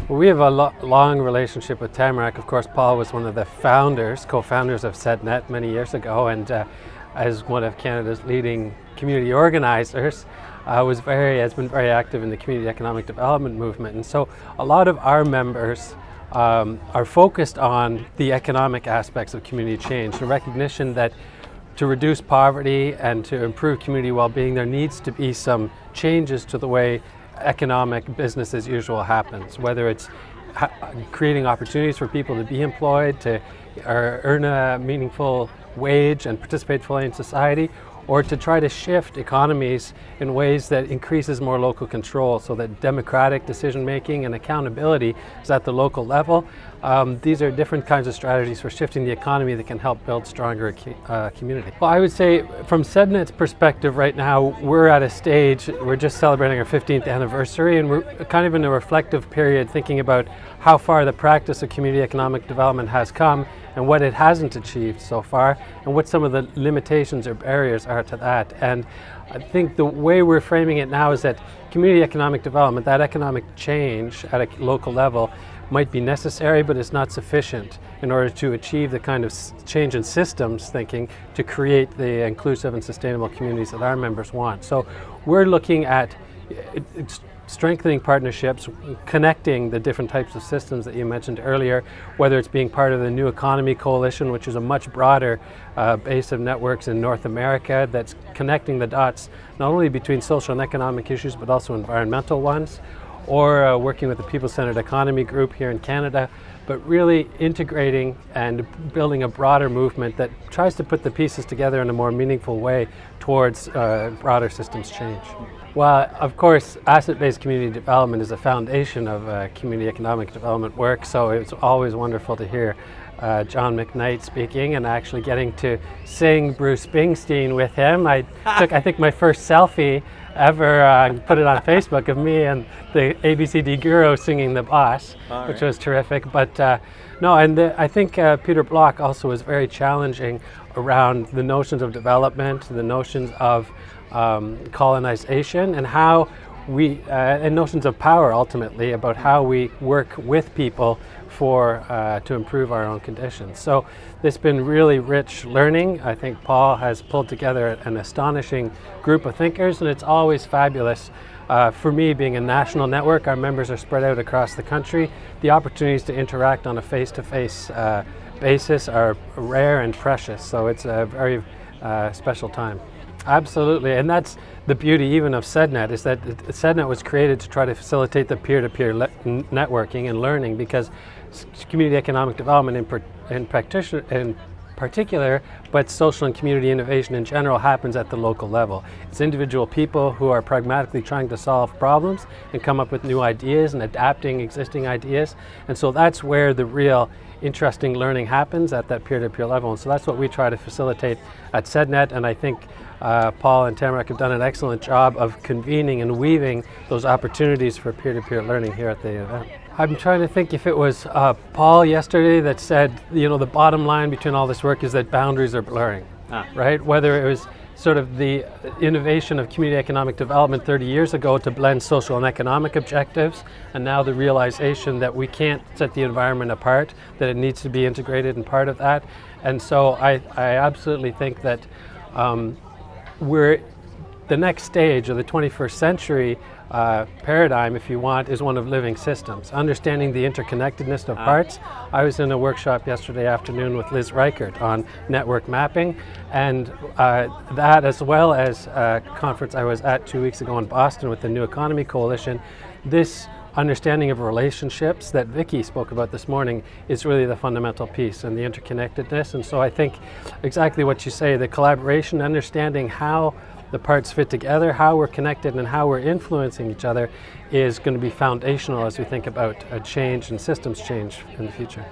Well, we have a long relationship with Tamarack. Of course, Paul was one of the co-founders of CEDNet many years ago, and as one of Canada's leading community organizers, has been very active in the community economic development movement. And so a lot of our members are focused on the economic aspects of community change, the recognition that to reduce poverty and to improve community well-being, there needs to be some changes to the way economic business as usual happens, whether it's creating opportunities for people to be employed, to earn a meaningful wage and participate fully in society, or to try to shift economies in ways that increases more local control so that democratic decision making and accountability is at the local level. These are different kinds of strategies for shifting the economy that can help build stronger community. Well, I would say from CEDNet's perspective right now, we're at a stage, we're just celebrating our 15th anniversary, and we're kind of in a reflective period thinking about how far the practice of community economic development has come and what it hasn't achieved so far, and what some of the limitations or barriers are to that. And I think the way we're framing it now is that community economic development, that economic change at a local level, might be necessary, but it's not sufficient in order to achieve the kind of change in systems thinking to create the inclusive and sustainable communities that our members want. So we're looking at strengthening partnerships, connecting the different types of systems that you mentioned earlier, whether it's being part of the New Economy Coalition, which is a much broader base of networks in North America that's connecting the dots not only between social and economic issues but also environmental ones, or working with the People-Centered Economy Group here in Canada, but really integrating and building a broader movement that tries to put the pieces together in a more meaningful way towards broader systems change. Well, of course, asset-based community development is a foundation of community economic development work, so it's always wonderful to hear John McKnight speaking and actually getting to sing Bruce Springsteen with him. I took, I think, my first selfie ever, put it on Facebook of me and the ABCD Guru singing The Boss, which was terrific. But no, and I think Peter Block also was very challenging around the notions of development, the notions of colonization, and how we, and notions of power ultimately, about how we work with people to improve our own conditions. So it's been really rich learning. I think Paul has pulled together an astonishing group of thinkers, and it's always fabulous. For me, being a national network, our members are spread out across the country. The opportunities to interact on a face-to-face basis are rare and precious, so it's a very special time. Absolutely, and that's the beauty even of CEDNet, is that CEDNet was created to try to facilitate the peer-to-peer networking and learning, because community economic development in particular, but social and community innovation in general, happens at the local level. It's individual people who are pragmatically trying to solve problems and come up with new ideas and adapting existing ideas, and so that's where the real interesting learning happens, at that peer-to-peer level. And so that's what we try to facilitate at CEDNet, and I think Paul and Tamarack have done an excellent job of convening and weaving those opportunities for peer-to-peer learning here at the event. I'm trying to think if it was Paul yesterday that said, you know, the bottom line between all this work is that boundaries are blurring, right? Whether it was sort of the innovation of community economic development 30 years ago to blend social and economic objectives, and now the realization that we can't set the environment apart, that it needs to be integrated and part of that. And so I absolutely think that the next stage of the 21st century paradigm, if you want, is one of living systems, understanding the interconnectedness of parts. I was in a workshop yesterday afternoon with Liz Reichert on network mapping, and that, as well as a conference I was at 2 weeks ago in Boston with the New Economy Coalition, this understanding of relationships that Vicki spoke about this morning is really the fundamental piece, and the interconnectedness. And so I think exactly what you say, the collaboration, understanding how the parts fit together, how we're connected and how we're influencing each other, is going to be foundational as we think about a change and systems change in the future.